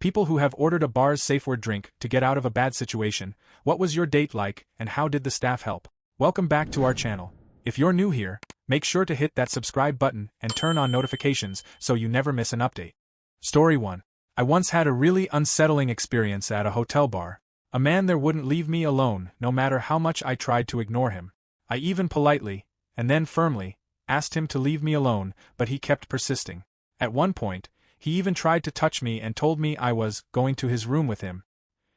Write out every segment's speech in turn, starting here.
People who have ordered a bar's safe word drink to get out of a bad situation. What was your date like, and how did the staff help? Welcome back to our channel. If you're new here, make sure to hit that subscribe button and turn on notifications so you never miss an update. Story 1. I once had a really unsettling experience at a hotel bar. A man there wouldn't leave me alone, no matter how much I tried to ignore him. I even politely, and then firmly, asked him to leave me alone, but he kept persisting. At one point, he even tried to touch me and told me I was going to his room with him.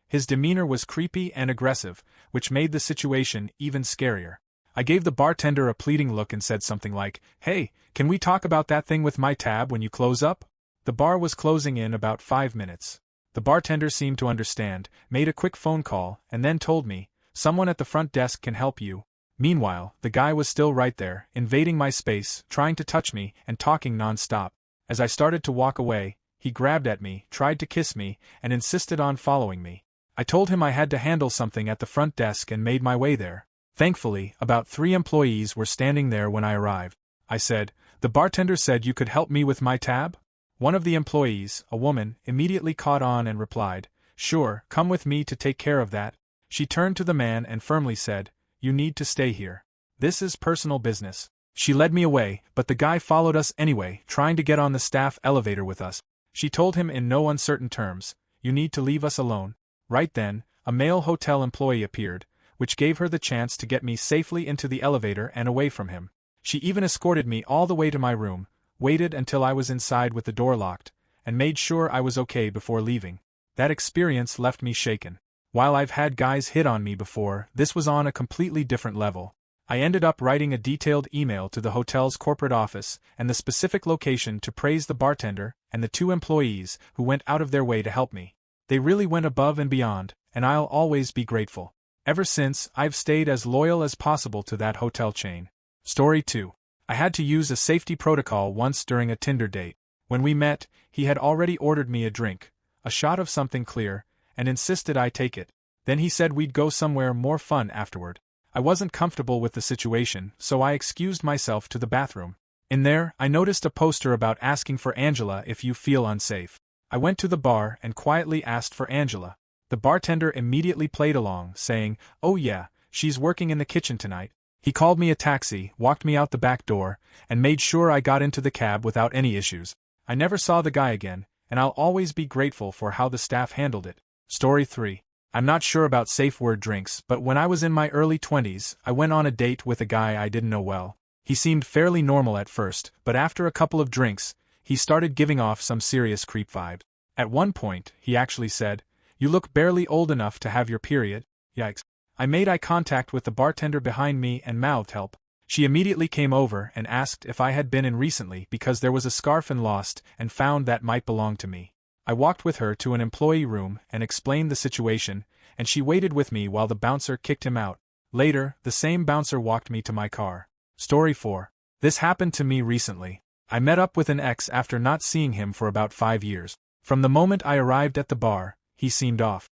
His demeanor was creepy and aggressive, which made the situation even scarier. I gave the bartender a pleading look and said something like, "Hey, can we talk about that thing with my tab when you close up?" The bar was closing in about 5 minutes. The bartender seemed to understand, made a quick phone call, and then told me, "Someone at the front desk can help you." Meanwhile, the guy was still right there, invading my space, trying to touch me, and talking non-stop. As I started to walk away, he grabbed at me, tried to kiss me, and insisted on following me. I told him I had to handle something at the front desk and made my way there. Thankfully, about 3 employees were standing there when I arrived. I said, "The bartender said you could help me with my tab?" One of the employees, a woman, immediately caught on and replied, "Sure, come with me to take care of that." She turned to the man and firmly said, "You need to stay here. This is personal business." She led me away, but the guy followed us anyway, trying to get on the staff elevator with us. She told him in no uncertain terms, "You need to leave us alone." Right then, a male hotel employee appeared, which gave her the chance to get me safely into the elevator and away from him. She even escorted me all the way to my room, waited until I was inside with the door locked, and made sure I was okay before leaving. That experience left me shaken. While I've had guys hit on me before, this was on a completely different level. I ended up writing a detailed email to the hotel's corporate office and the specific location to praise the bartender and the 2 employees who went out of their way to help me. They really went above and beyond, and I'll always be grateful. Ever since, I've stayed as loyal as possible to that hotel chain. Story 2. I had to use a safety protocol once during a Tinder date. When we met, he had already ordered me a drink, a shot of something clear, and insisted I take it. Then he said we'd go somewhere more fun afterward. I wasn't comfortable with the situation, so I excused myself to the bathroom. In there, I noticed a poster about asking for Angela if you feel unsafe. I went to the bar and quietly asked for Angela. The bartender immediately played along, saying, "Oh yeah, she's working in the kitchen tonight." He called me a taxi, walked me out the back door, and made sure I got into the cab without any issues. I never saw the guy again, and I'll always be grateful for how the staff handled it. Story 3. I'm not sure about safe word drinks, but when I was in my early 20s, I went on a date with a guy I didn't know well. He seemed fairly normal at first, but after a couple of drinks, he started giving off some serious creep vibes. At one point, he actually said, "You look barely old enough to have your period." Yikes. I made eye contact with the bartender behind me and mouthed help. She immediately came over and asked if I had been in recently because there was a scarf and lost and found that might belong to me. I walked with her to an employee room and explained the situation, and she waited with me while the bouncer kicked him out. Later, the same bouncer walked me to my car. Story 4. This happened to me recently. I met up with an ex after not seeing him for about 5 years. From the moment I arrived at the bar, he seemed off.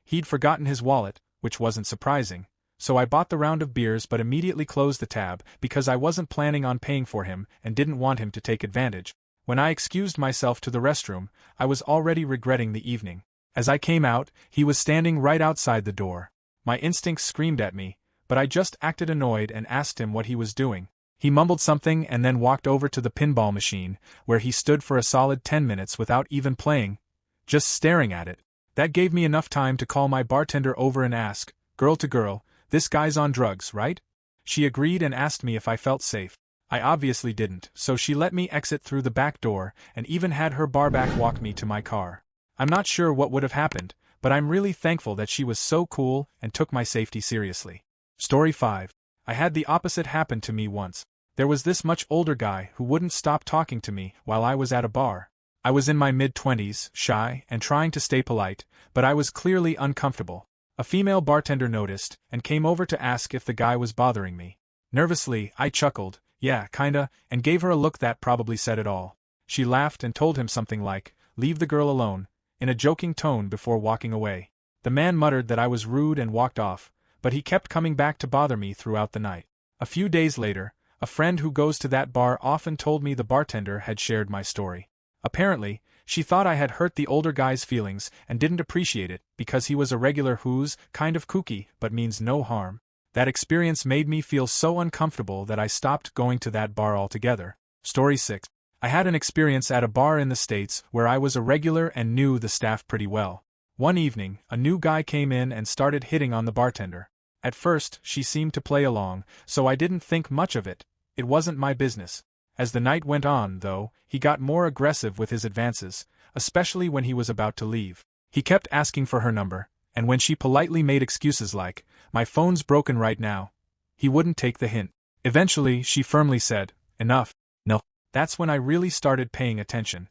He'd forgotten his wallet, which wasn't surprising, so I bought the round of beers but immediately closed the tab because I wasn't planning on paying for him and didn't want him to take advantage. When I excused myself to the restroom, I was already regretting the evening. As I came out, he was standing right outside the door. My instincts screamed at me, but I just acted annoyed and asked him what he was doing. He mumbled something and then walked over to the pinball machine, where he stood for a solid 10 minutes without even playing, just staring at it. That gave me enough time to call my bartender over and ask, "Girl to girl, this guy's on drugs, right?" She agreed and asked me if I felt safe. I obviously didn't, so she let me exit through the back door and even had her barback walk me to my car. I'm not sure what would have happened, but I'm really thankful that she was so cool and took my safety seriously. Story 5. I had the opposite happen to me once. There was this much older guy who wouldn't stop talking to me while I was at a bar. I was in my mid-20s, shy, and trying to stay polite, but I was clearly uncomfortable. A female bartender noticed and came over to ask if the guy was bothering me. Nervously, I chuckled, "Yeah, kinda," and gave her a look that probably said it all. She laughed and told him something like, "Leave the girl alone," in a joking tone before walking away. The man muttered that I was rude and walked off, but he kept coming back to bother me throughout the night. A few days later, a friend who goes to that bar often told me the bartender had shared my story. Apparently, She thought I had hurt the older guy's feelings and didn't appreciate it because he was a regular who's kind of kooky but means no harm. That experience made me feel so uncomfortable that I stopped going to that bar altogether. Story 6. I had an experience at a bar in the States where I was a regular and knew the staff pretty well. One evening, a new guy came in and started hitting on the bartender. At first, she seemed to play along, so I didn't think much of it. It wasn't my business. As the night went on, though, he got more aggressive with his advances, especially when he was about to leave. He kept asking for her number, and when she politely made excuses like, "My phone's broken right now," he wouldn't take the hint. Eventually, she firmly said, "Enough." No. That's when I really started paying attention.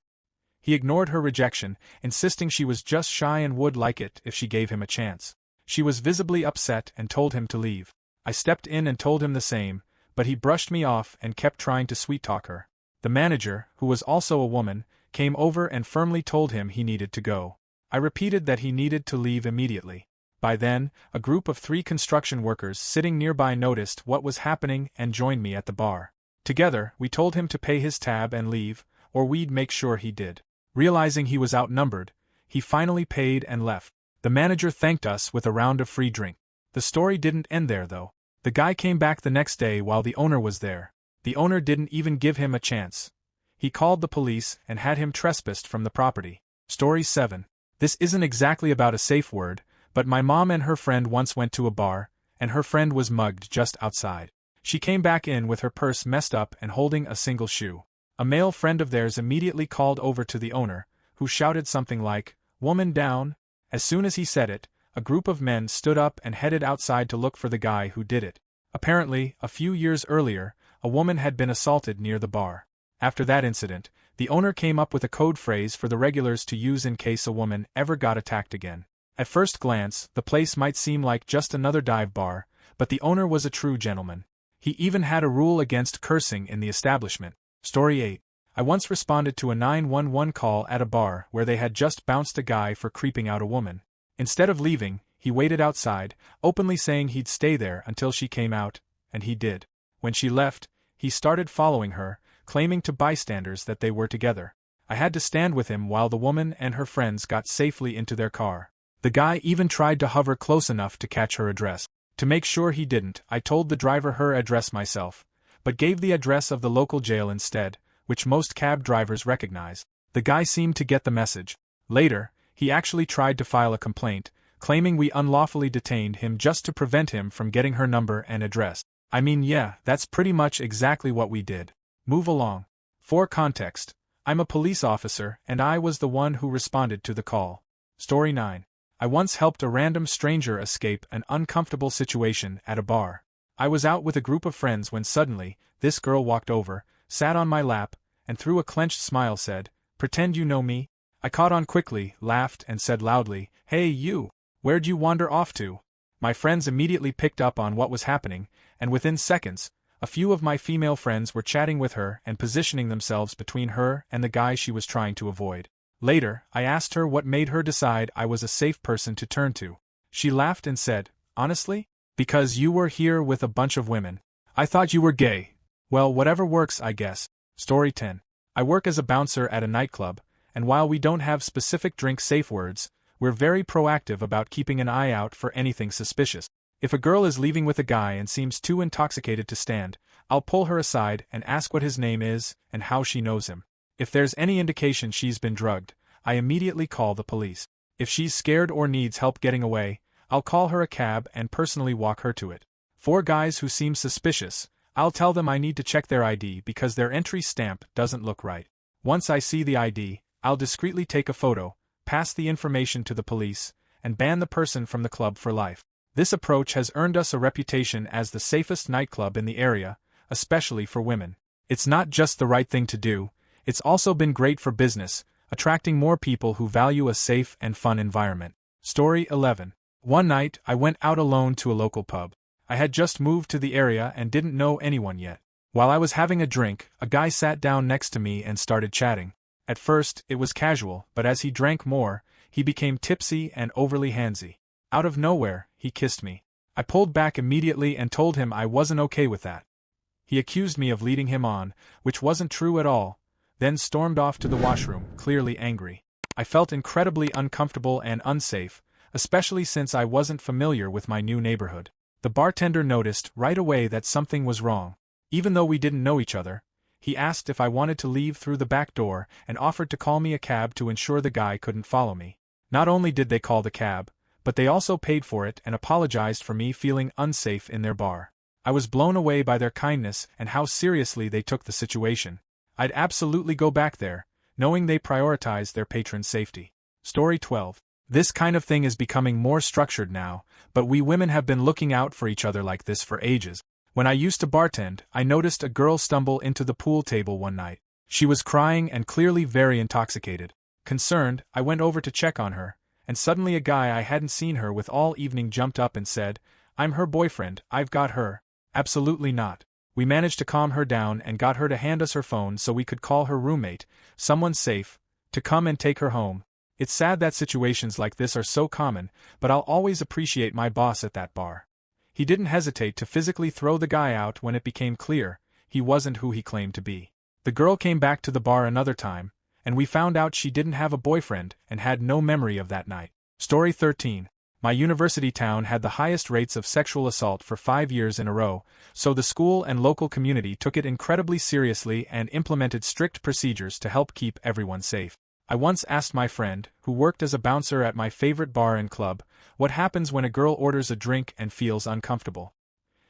He ignored her rejection, insisting she was just shy and would like it if she gave him a chance. She was visibly upset and told him to leave. I stepped in and told him the same, but he brushed me off and kept trying to sweet-talk her. The manager, who was also a woman, came over and firmly told him he needed to go. I repeated that he needed to leave immediately. By then, a group of 3 construction workers sitting nearby noticed what was happening and joined me at the bar. Together, we told him to pay his tab and leave, or we'd make sure he did. Realizing he was outnumbered, he finally paid and left. The manager thanked us with a round of free drink. The story didn't end there though. The guy came back the next day while the owner was there. The owner didn't even give him a chance. He called the police and had him trespassed from the property. Story 7. This isn't exactly about a safe word, but my mom and her friend once went to a bar, and her friend was mugged just outside. She came back in with her purse messed up and holding a single shoe. A male friend of theirs immediately called over to the owner, who shouted something like, "Woman down." As soon as he said it, a group of men stood up and headed outside to look for the guy who did it. Apparently, a few years earlier, a woman had been assaulted near the bar. After that incident, the owner came up with a code phrase for the regulars to use in case a woman ever got attacked again. At first glance, the place might seem like just another dive bar, but the owner was a true gentleman. He even had a rule against cursing in the establishment. Story 8. I once responded to a 911 call at a bar where they had just bounced a guy for creeping out a woman. Instead of leaving, he waited outside, openly saying he'd stay there until she came out, and he did. When she left, he started following her, claiming to bystanders that they were together. I had to stand with him while the woman and her friends got safely into their car. The guy even tried to hover close enough to catch her address. To make sure he didn't, I told the driver her address myself, but gave the address of the local jail instead, which most cab drivers recognize. The guy seemed to get the message. Later, he actually tried to file a complaint, claiming we unlawfully detained him just to prevent him from getting her number and address. I mean, yeah, that's pretty much exactly what we did. Move along. For context, I'm a police officer and I was the one who responded to the call. Story 9. I once helped a random stranger escape an uncomfortable situation at a bar. I was out with a group of friends when suddenly, this girl walked over, sat on my lap, and through a clenched smile said, "Pretend you know me?" I caught on quickly, laughed and said loudly, "Hey you, where'd you wander off to?" My friends immediately picked up on what was happening, and within seconds, a few of my female friends were chatting with her and positioning themselves between her and the guy she was trying to avoid. Later, I asked her what made her decide I was a safe person to turn to. She laughed and said, "Honestly? Because you were here with a bunch of women. I thought you were gay." Well, whatever works, I guess. Story 10. I work as a bouncer at a nightclub, and while we don't have specific drink safe words, we're very proactive about keeping an eye out for anything suspicious. If a girl is leaving with a guy and seems too intoxicated to stand, I'll pull her aside and ask what his name is and how she knows him. If there's any indication she's been drugged, I immediately call the police. If she's scared or needs help getting away, I'll call her a cab and personally walk her to it. For guys who seem suspicious, I'll tell them I need to check their ID because their entry stamp doesn't look right. Once I see the ID, I'll discreetly take a photo, pass the information to the police, and ban the person from the club for life. This approach has earned us a reputation as the safest nightclub in the area, especially for women. It's not just the right thing to do, it's also been great for business, attracting more people who value a safe and fun environment. Story 11. One night, I went out alone to a local pub. I had just moved to the area and didn't know anyone yet. While I was having a drink, a guy sat down next to me and started chatting. At first, it was casual, but as he drank more, he became tipsy and overly handsy. Out of nowhere, he kissed me. I pulled back immediately and told him I wasn't okay with that. He accused me of leading him on, which wasn't true at all. then stormed off to the washroom, clearly angry. I felt incredibly uncomfortable and unsafe, especially since I wasn't familiar with my new neighborhood. The bartender noticed right away that something was wrong. Even though we didn't know each other, he asked if I wanted to leave through the back door and offered to call me a cab to ensure the guy couldn't follow me. Not only did they call the cab, but they also paid for it and apologized for me feeling unsafe in their bar. I was blown away by their kindness and how seriously they took the situation. I'd absolutely go back there, knowing they prioritized their patron's safety. Story 12. This kind of thing is becoming more structured now, but we women have been looking out for each other like this for ages. When I used to bartend, I noticed a girl stumble into the pool table one night. She was crying and clearly very intoxicated. Concerned, I went over to check on her, and suddenly a guy I hadn't seen her with all evening jumped up and said, "I'm her boyfriend, I've got her." Absolutely not. We managed to calm her down and got her to hand us her phone so we could call her roommate, someone safe, to come and take her home. It's sad that situations like this are so common, but I'll always appreciate my boss at that bar. He didn't hesitate to physically throw the guy out when it became clear he wasn't who he claimed to be. The girl came back to the bar another time, and we found out she didn't have a boyfriend and had no memory of that night. Story 13. My university town had the highest rates of sexual assault for 5 years in a row, so the school and local community took it incredibly seriously and implemented strict procedures to help keep everyone safe. I once asked my friend, who worked as a bouncer at my favorite bar and club, what happens when a girl orders a drink and feels uncomfortable.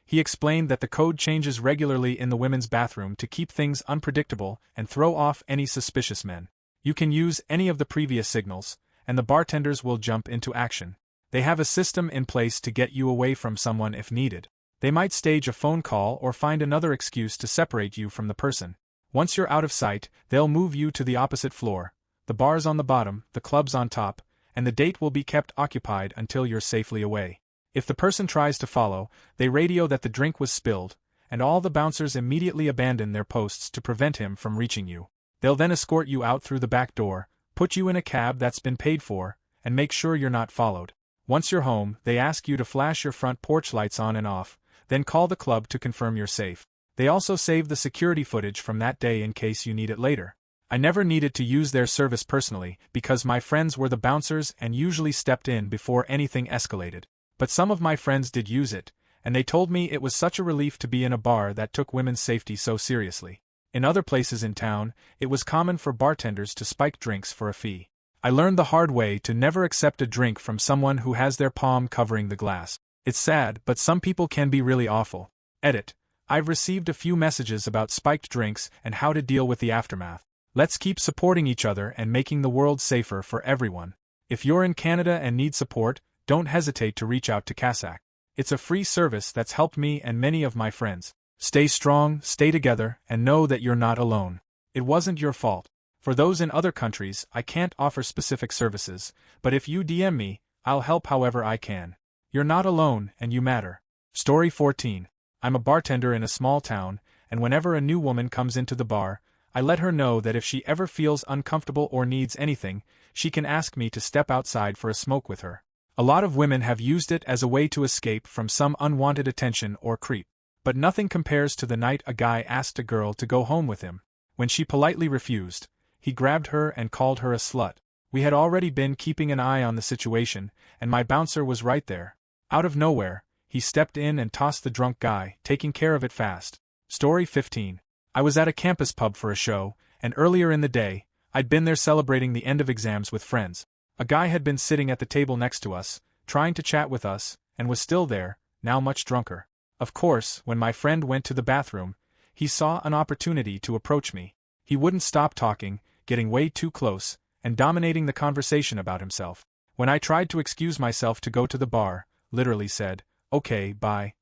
He explained that the code changes regularly in the women's bathroom to keep things unpredictable and throw off any suspicious men. You can use any of the previous signals, and the bartenders will jump into action. They have a system in place to get you away from someone if needed. They might stage a phone call or find another excuse to separate you from the person. Once you're out of sight, they'll move you to the opposite floor. The bar's on the bottom, the club's on top, and the date will be kept occupied until you're safely away. If the person tries to follow, they radio that the drink was spilled, and all the bouncers immediately abandon their posts to prevent him from reaching you. They'll then escort you out through the back door, put you in a cab that's been paid for, and make sure you're not followed. Once you're home, they ask you to flash your front porch lights on and off, then call the club to confirm you're safe. They also save the security footage from that day in case you need it later. I never needed to use their service personally because my friends were the bouncers and usually stepped in before anything escalated. But some of my friends did use it, and they told me it was such a relief to be in a bar that took women's safety so seriously. In other places in town, it was common for bartenders to spike drinks for a fee. I learned the hard way to never accept a drink from someone who has their palm covering the glass. It's sad, but some people can be really awful. Edit. I've received a few messages about spiked drinks and how to deal with the aftermath. Let's keep supporting each other and making the world safer for everyone. If you're in Canada and need support, don't hesitate to reach out to CASAC. It's a free service that's helped me and many of my friends. Stay strong, stay together, and know that you're not alone. It wasn't your fault. For those in other countries, I can't offer specific services, but if you DM me, I'll help however I can. You're not alone, and you matter. Story 14. I'm a bartender in a small town, and whenever a new woman comes into the bar, I let her know that if she ever feels uncomfortable or needs anything, she can ask me to step outside for a smoke with her. A lot of women have used it as a way to escape from some unwanted attention or creep. But nothing compares to the night a guy asked a girl to go home with him. When she politely refused, he grabbed her and called her a slut. We had already been keeping an eye on the situation, and my bouncer was right there. Out of nowhere, he stepped in and tossed the drunk guy, taking care of it fast. Story 15. I was at a campus pub for a show, and earlier in the day, I'd been there celebrating the end of exams with friends. A guy had been sitting at the table next to us, trying to chat with us, and was still there, now much drunker. Of course, when my friend went to the bathroom, he saw an opportunity to approach me. He wouldn't stop talking, getting way too close, and dominating the conversation about himself. When I tried to excuse myself to go to the bar, literally said, "Okay, bye."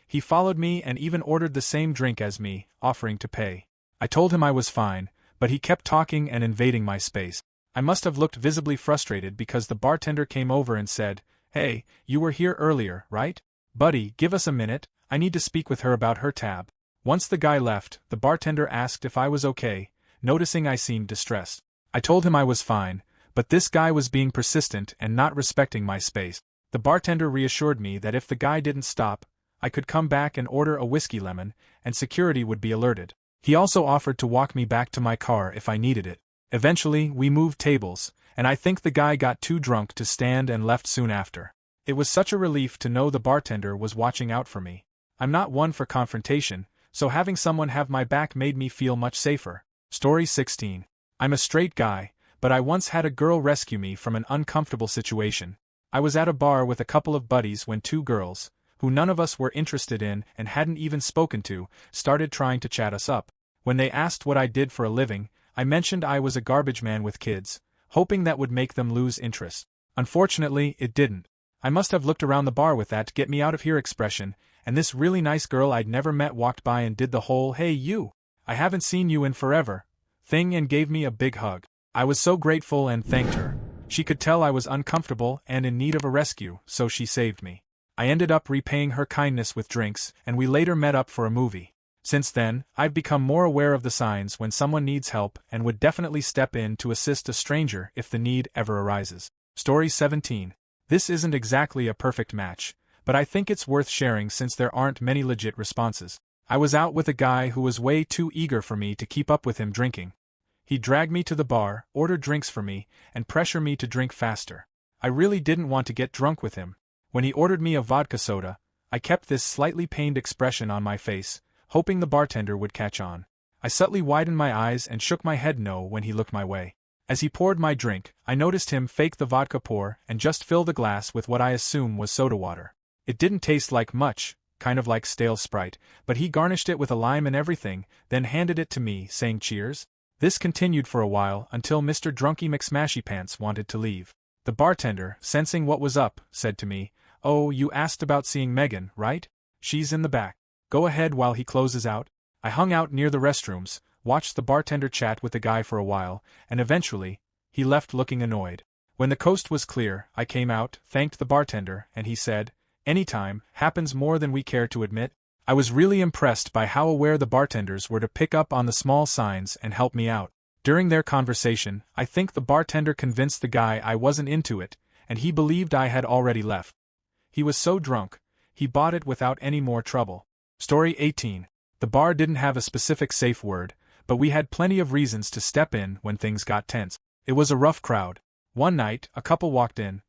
He followed me and even ordered the same drink as me, offering to pay. I told him I was fine, but he kept talking and invading my space. I must have looked visibly frustrated because the bartender came over and said, "Hey, you were here earlier, right? Buddy, give us a minute, I need to speak with her about her tab." Once the guy left, the bartender asked if I was okay, noticing I seemed distressed. I told him I was fine, but this guy was being persistent and not respecting my space. The bartender reassured me that if the guy didn't stop, I could come back and order a whiskey lemon, and security would be alerted. He also offered to walk me back to my car if I needed it. Eventually, we moved tables, and I think the guy got too drunk to stand and left soon after. It was such a relief to know the bartender was watching out for me. I'm not one for confrontation, so having someone have my back made me feel much safer. Story 16. I'm a straight guy, but I once had a girl rescue me from an uncomfortable situation. I was at a bar with a couple of buddies when two girls, who none of us were interested in and hadn't even spoken to, started trying to chat us up. When they asked what I did for a living, I mentioned I was a garbage man with kids, hoping that would make them lose interest. Unfortunately, it didn't. I must have looked around the bar with that "get me out of here" expression, and this really nice girl I'd never met walked by and did the whole "hey you, I haven't seen you in forever" thing and gave me a big hug. I was so grateful and thanked her. She could tell I was uncomfortable and in need of a rescue, so she saved me. I ended up repaying her kindness with drinks, and we later met up for a movie. Since then, I've become more aware of the signs when someone needs help and would definitely step in to assist a stranger if the need ever arises. Story 17. This isn't exactly a perfect match, but I think it's worth sharing since there aren't many legit responses. I was out with a guy who was way too eager for me to keep up with him drinking. He dragged me to the bar, ordered drinks for me, and pressured me to drink faster. I really didn't want to get drunk with him. When he ordered me a vodka soda, I kept this slightly pained expression on my face, hoping the bartender would catch on. I subtly widened my eyes and shook my head no when he looked my way. As he poured my drink, I noticed him fake the vodka pour and just fill the glass with what I assume was soda water. It didn't taste like much, kind of like stale Sprite, but he garnished it with a lime and everything, then handed it to me, saying cheers. This continued for a while until Mr. Drunky McSmashypants wanted to leave. The bartender, sensing what was up, said to me, "Oh, you asked about seeing Megan, right? She's in the back. Go ahead while he closes out." I hung out near the restrooms, watched the bartender chat with the guy for a while, and eventually, he left looking annoyed. When the coast was clear, I came out, thanked the bartender, and he said, "Anytime, happens more than we care to admit." I was really impressed by how aware the bartenders were to pick up on the small signs and help me out. During their conversation, I think the bartender convinced the guy I wasn't into it, and he believed I had already left. He was so drunk, he bought it without any more trouble. Story 18. The bar didn't have a specific safe word, but we had plenty of reasons to step in when things got tense. It was a rough crowd. One night, a couple walked in.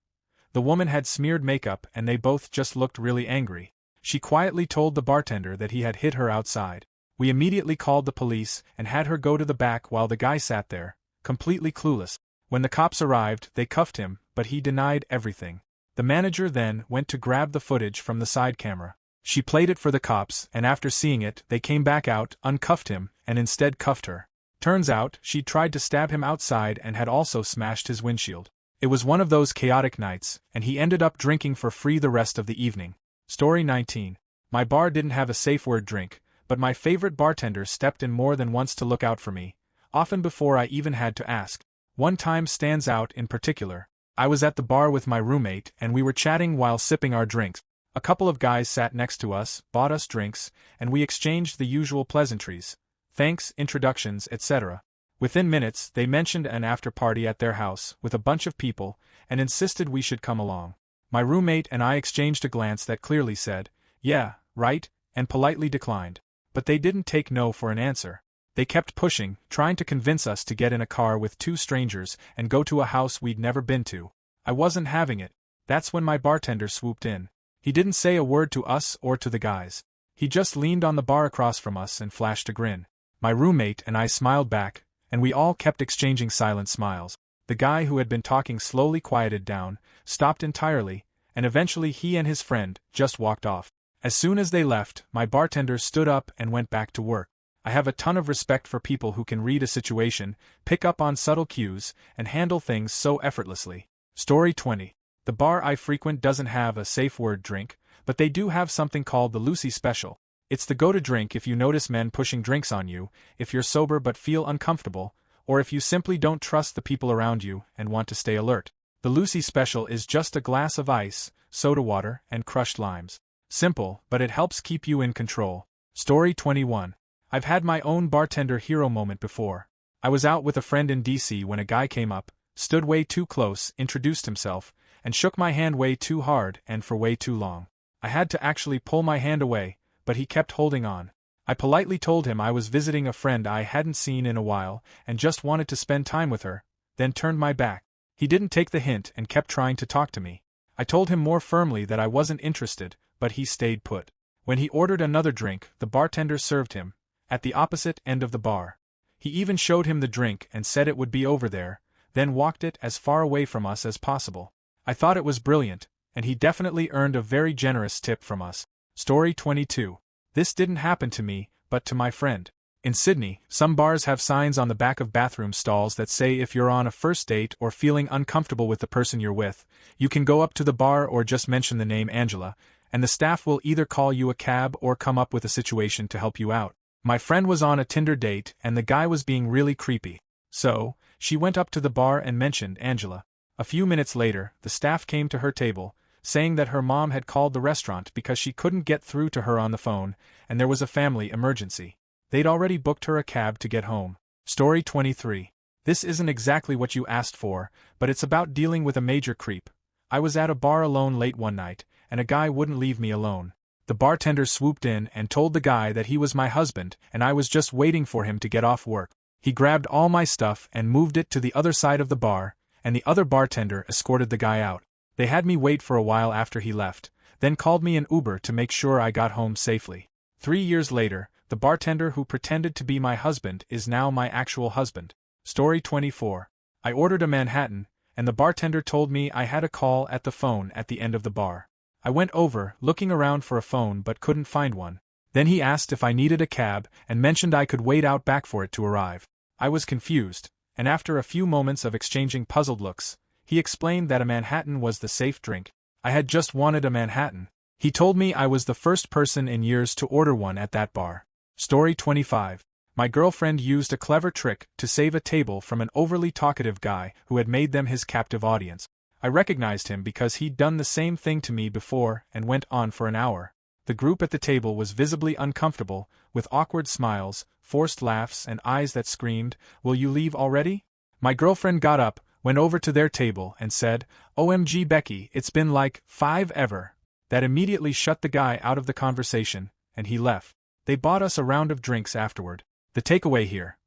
The woman had smeared makeup and they both just looked really angry. She quietly told the bartender that he had hit her outside. We immediately called the police and had her go to the back while the guy sat there, completely clueless. When the cops arrived, they cuffed him, but he denied everything. The manager then went to grab the footage from the side camera. She played it for the cops, and after seeing it, they came back out, uncuffed him, and instead cuffed her. Turns out, she'd tried to stab him outside and had also smashed his windshield. It was one of those chaotic nights, and he ended up drinking for free the rest of the evening. Story 19. My bar didn't have a safe word drink, but my favorite bartender stepped in more than once to look out for me, often before I even had to ask. One time stands out in particular. I was at the bar with my roommate and we were chatting while sipping our drinks. A couple of guys sat next to us, bought us drinks, and we exchanged the usual pleasantries, thanks, introductions, etc. Within minutes, they mentioned an after-party at their house with a bunch of people and insisted we should come along. My roommate and I exchanged a glance that clearly said, "Yeah, right," and politely declined. But they didn't take no for an answer. They kept pushing, trying to convince us to get in a car with two strangers and go to a house we'd never been to. I wasn't having it. That's when my bartender swooped in. He didn't say a word to us or to the guys. He just leaned on the bar across from us and flashed a grin. My roommate and I smiled back, and we all kept exchanging silent smiles. The guy who had been talking slowly quieted down, stopped entirely, and eventually he and his friend just walked off. As soon as they left, my bartender stood up and went back to work. I have a ton of respect for people who can read a situation, pick up on subtle cues, and handle things so effortlessly. Story 20. The bar I frequent doesn't have a safe word drink, but they do have something called the Lucy Special. It's the go-to drink if you notice men pushing drinks on you, if you're sober but feel uncomfortable, or if you simply don't trust the people around you and want to stay alert. The Lucy Special is just a glass of ice, soda water, and crushed limes. Simple, but it helps keep you in control. Story 21. I've had my own bartender hero moment before. I was out with a friend in DC when a guy came up, stood way too close, introduced himself, and shook my hand way too hard and for way too long. I had to actually pull my hand away, but he kept holding on. I politely told him I was visiting a friend I hadn't seen in a while and just wanted to spend time with her, then turned my back. He didn't take the hint and kept trying to talk to me. I told him more firmly that I wasn't interested, but he stayed put. When he ordered another drink, the bartender served him, at the opposite end of the bar. He even showed him the drink and said it would be over there, then walked it as far away from us as possible. I thought it was brilliant, and he definitely earned a very generous tip from us. Story 22. This didn't happen to me, but to my friend. In Sydney, some bars have signs on the back of bathroom stalls that say if you're on a first date or feeling uncomfortable with the person you're with, you can go up to the bar or just mention the name Angela, and the staff will either call you a cab or come up with a situation to help you out. My friend was on a Tinder date and the guy was being really creepy. So, she went up to the bar and mentioned Angela. A few minutes later, the staff came to her table, saying that her mom had called the restaurant because she couldn't get through to her on the phone, and there was a family emergency. They'd already booked her a cab to get home. Story 23. This isn't exactly what you asked for, but it's about dealing with a major creep. I was at a bar alone late one night, and a guy wouldn't leave me alone. The bartender swooped in and told the guy that he was my husband and I was just waiting for him to get off work. He grabbed all my stuff and moved it to the other side of the bar, and the other bartender escorted the guy out. They had me wait for a while after he left, then called me an Uber to make sure I got home safely. 3 years later, the bartender who pretended to be my husband is now my actual husband. Story 24. I ordered a Manhattan, and the bartender told me I had a call at the phone at the end of the bar. I went over, looking around for a phone but couldn't find one. Then he asked if I needed a cab and mentioned I could wait out back for it to arrive. I was confused, and after a few moments of exchanging puzzled looks, he explained that a Manhattan was the safe drink. I had just wanted a Manhattan. He told me I was the first person in years to order one at that bar. Story 25. My girlfriend used a clever trick to save a table from an overly talkative guy who had made them his captive audience. I recognized him because he'd done the same thing to me before and went on for an hour. The group at the table was visibly uncomfortable, with awkward smiles, forced laughs and eyes that screamed, "Will you leave already?" My girlfriend got up, went over to their table and said, "OMG Becky, it's been like 5 ever." That immediately shut the guy out of the conversation, and he left. They bought us a round of drinks afterward. The takeaway here.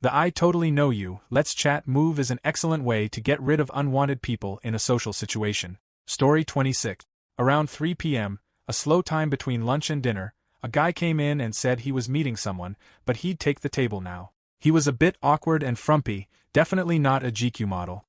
The "I totally know you, let's chat" move is an excellent way to get rid of unwanted people in a social situation. Story 26. Around 3 p.m., a slow time between lunch and dinner, a guy came in and said he was meeting someone, but he'd take the table now. He was a bit awkward and frumpy, definitely not a GQ model.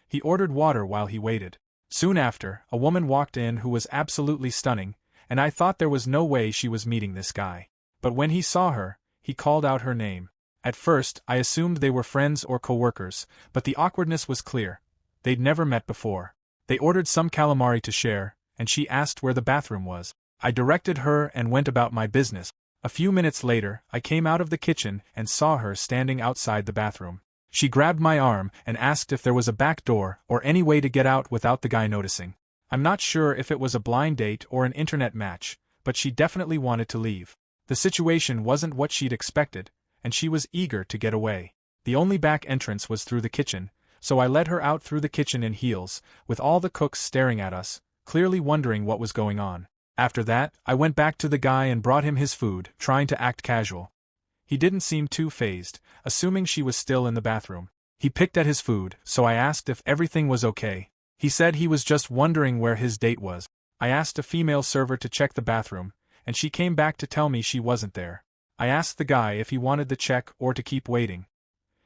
He ordered water while he waited. Soon after, a woman walked in who was absolutely stunning, and I thought there was no way she was meeting this guy. But when he saw her, he called out her name. At first, I assumed they were friends or co-workers, but the awkwardness was clear. They'd never met before. They ordered some calamari to share, and she asked where the bathroom was. I directed her and went about my business. A few minutes later, I came out of the kitchen and saw her standing outside the bathroom. She grabbed my arm and asked if there was a back door or any way to get out without the guy noticing. I'm not sure if it was a blind date or an internet match, but she definitely wanted to leave. The situation wasn't what she'd expected, and she was eager to get away. The only back entrance was through the kitchen, so I led her out through the kitchen in heels, with all the cooks staring at us, clearly wondering what was going on. After that, I went back to the guy and brought him his food, trying to act casual. He didn't seem too fazed, assuming she was still in the bathroom. He picked at his food, so I asked if everything was okay. He said he was just wondering where his date was. I asked a female server to check the bathroom, and she came back to tell me she wasn't there. I asked the guy if he wanted the check or to keep waiting.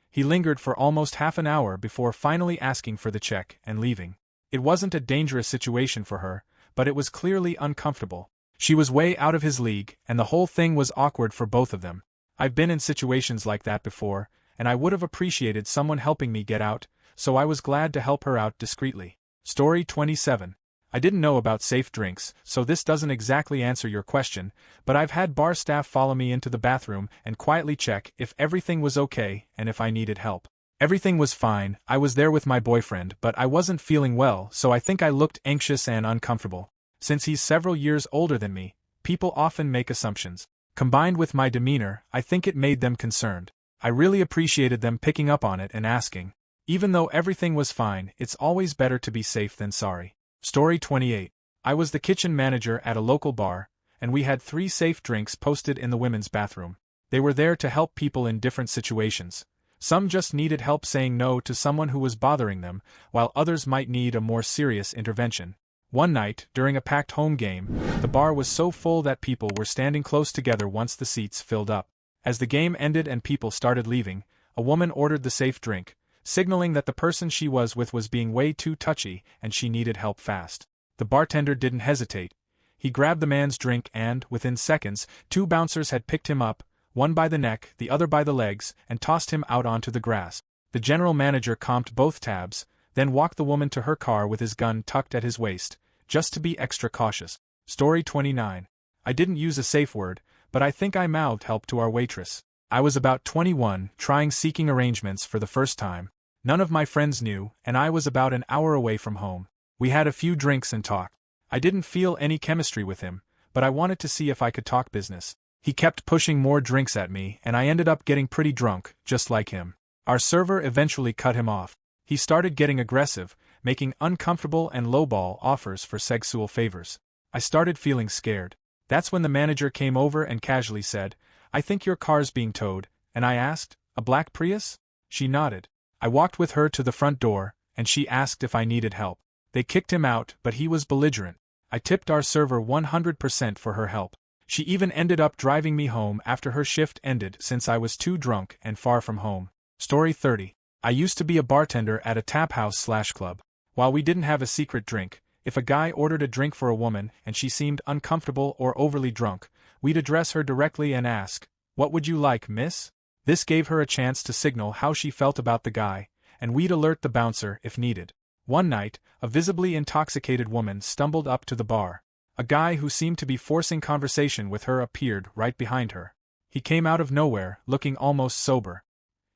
He lingered for almost half an hour before finally asking for the check and leaving. It wasn't a dangerous situation for her, but it was clearly uncomfortable. She was way out of his league, and the whole thing was awkward for both of them. I've been in situations like that before, and I would have appreciated someone helping me get out, so I was glad to help her out discreetly. Story 27. I didn't know about safe drinks, so this doesn't exactly answer your question, but I've had bar staff follow me into the bathroom and quietly check if everything was okay and if I needed help. Everything was fine. I was there with my boyfriend, but I wasn't feeling well, so I think I looked anxious and uncomfortable. Since he's several years older than me, people often make assumptions. Combined with my demeanor, I think it made them concerned. I really appreciated them picking up on it and asking. Even though everything was fine, it's always better to be safe than sorry. Story 28. I was the kitchen manager at a local bar, and we had 3 safe drinks posted in the women's bathroom. They were there to help people in different situations. Some just needed help saying no to someone who was bothering them, while others might need a more serious intervention. One night, during a packed home game, the bar was so full that people were standing close together once the seats filled up. As the game ended and people started leaving, a woman ordered the safe drink, signaling that the person she was with was being way too touchy and she needed help fast. The bartender didn't hesitate. He grabbed the man's drink and, within seconds, 2 bouncers had picked him up, one by the neck, the other by the legs, and tossed him out onto the grass. The general manager comped both tabs, then walked the woman to her car with his gun tucked at his waist, just to be extra cautious. Story 29. I didn't use a safe word, but I think I mouthed help to our waitress. I was about 21, seeking arrangements for the first time. None of my friends knew, and I was about an hour away from home. We had a few drinks and talked. I didn't feel any chemistry with him, but I wanted to see if I could talk business. He kept pushing more drinks at me, and I ended up getting pretty drunk, just like him. Our server eventually cut him off. He started getting aggressive, making uncomfortable and lowball offers for sexual favors. I started feeling scared. That's when the manager came over and casually said, "I think your car's being towed," and I asked, "A black Prius?" She nodded. I walked with her to the front door, and she asked if I needed help. They kicked him out, but he was belligerent. I tipped our server 100% for her help. She even ended up driving me home after her shift ended since I was too drunk and far from home. Story 30. I used to be a bartender at a tap house/club. While we didn't have a secret drink, if a guy ordered a drink for a woman and she seemed uncomfortable or overly drunk, we'd address her directly and ask, "What would you like, miss?" This gave her a chance to signal how she felt about the guy, and we'd alert the bouncer if needed. One night, a visibly intoxicated woman stumbled up to the bar. A guy who seemed to be forcing conversation with her appeared right behind her. He came out of nowhere, looking almost sober.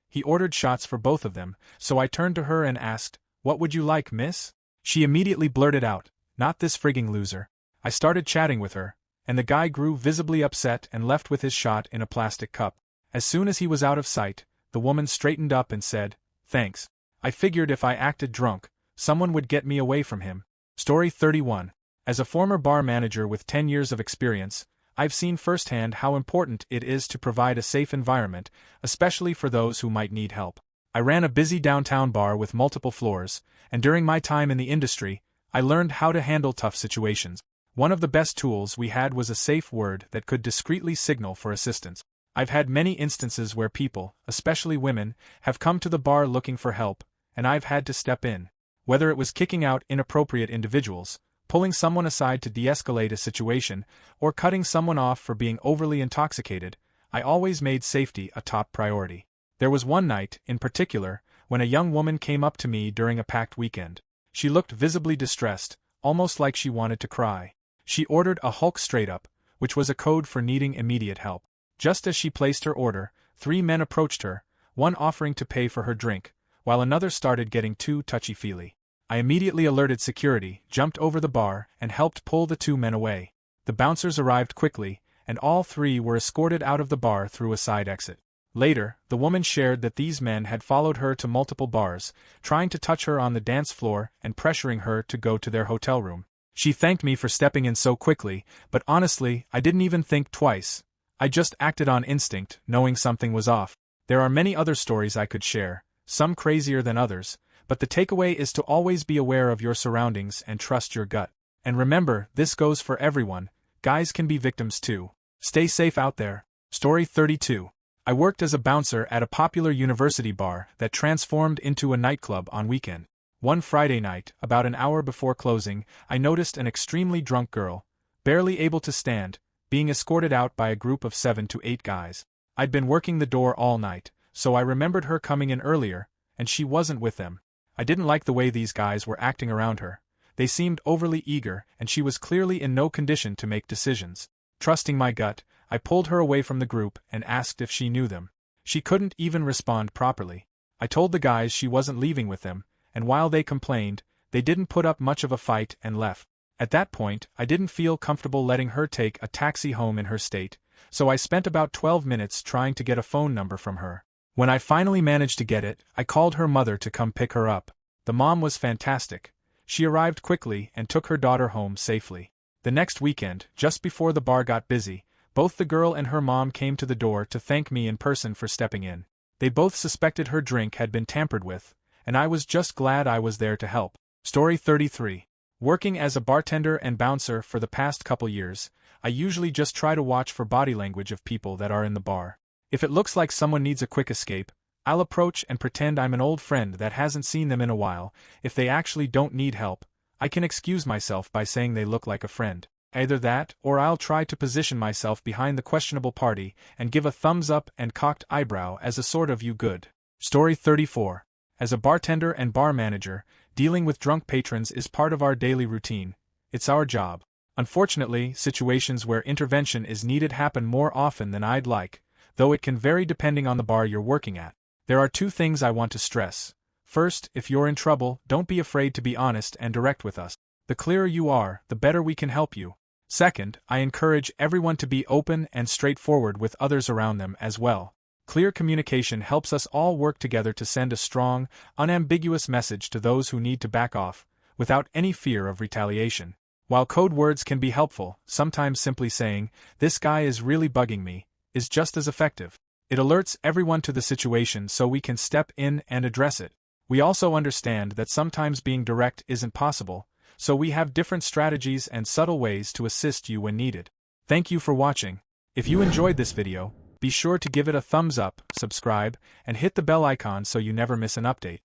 He ordered shots for both of them, so I turned to her and asked, "What would you like, miss?" She immediately blurted out, "Not this frigging loser." I started chatting with her, and the guy grew visibly upset and left with his shot in a plastic cup. As soon as he was out of sight, the woman straightened up and said, "Thanks." I figured if I acted drunk, someone would get me away from him. Story 31. As a former bar manager with 10 years of experience, I've seen firsthand how important it is to provide a safe environment, especially for those who might need help. I ran a busy downtown bar with multiple floors, and during my time in the industry, I learned how to handle tough situations. One of the best tools we had was a safe word that could discreetly signal for assistance. I've had many instances where people, especially women, have come to the bar looking for help, and I've had to step in. Whether it was kicking out inappropriate individuals, pulling someone aside to de-escalate a situation, or cutting someone off for being overly intoxicated, I always made safety a top priority. There was one night, in particular, when a young woman came up to me during a packed weekend. She looked visibly distressed, almost like she wanted to cry. She ordered a Hulk straight up, which was a code for needing immediate help. Just as she placed her order, 3 men approached her, one offering to pay for her drink, while another started getting too touchy-feely. I immediately alerted security, jumped over the bar, and helped pull the 2 men away. The bouncers arrived quickly, and all 3 were escorted out of the bar through a side exit. Later, the woman shared that these men had followed her to multiple bars, trying to touch her on the dance floor and pressuring her to go to their hotel room. She thanked me for stepping in so quickly, but honestly, I didn't even think twice. I just acted on instinct, knowing something was off. There are many other stories I could share, some crazier than others, but the takeaway is to always be aware of your surroundings and trust your gut. And remember, this goes for everyone, guys can be victims too. Stay safe out there. Story 32. I worked as a bouncer at a popular university bar that transformed into a nightclub on weekend. One Friday night, about an hour before closing, I noticed an extremely drunk girl, barely able to stand, being escorted out by a group of 7 to 8 guys. I'd been working the door all night, so I remembered her coming in earlier, and she wasn't with them. I didn't like the way these guys were acting around her. They seemed overly eager, and she was clearly in no condition to make decisions. Trusting my gut, I pulled her away from the group and asked if she knew them. She couldn't even respond properly. I told the guys she wasn't leaving with them, and while they complained, they didn't put up much of a fight and left. At that point, I didn't feel comfortable letting her take a taxi home in her state, so I spent about 12 minutes trying to get a phone number from her. When I finally managed to get it, I called her mother to come pick her up. The mom was fantastic. She arrived quickly and took her daughter home safely. The next weekend, just before the bar got busy, both the girl and her mom came to the door to thank me in person for stepping in. They both suspected her drink had been tampered with, and I was just glad I was there to help. Story 33. Working as a bartender and bouncer for the past couple years, I usually just try to watch for body language of people that are in the bar. If it looks like someone needs a quick escape, I'll approach and pretend I'm an old friend that hasn't seen them in a while. If they actually don't need help, I can excuse myself by saying they look like a friend. Either that, or I'll try to position myself behind the questionable party and give a thumbs up and cocked eyebrow as a sort of "you good." Story 34. As a bartender and bar manager, dealing with drunk patrons is part of our daily routine. It's our job. Unfortunately, situations where intervention is needed happen more often than I'd like, though it can vary depending on the bar you're working at. There are two things I want to stress. First, if you're in trouble, don't be afraid to be honest and direct with us. The clearer you are, the better we can help you. Second, I encourage everyone to be open and straightforward with others around them as well. Clear communication helps us all work together to send a strong, unambiguous message to those who need to back off, without any fear of retaliation. While code words can be helpful, sometimes simply saying, "This guy is really bugging me," is just as effective. It alerts everyone to the situation so we can step in and address it. We also understand that sometimes being direct isn't possible, so we have different strategies and subtle ways to assist you when needed. Thank you for watching. If you enjoyed this video, be sure to give it a thumbs up, subscribe, and hit the bell icon so you never miss an update.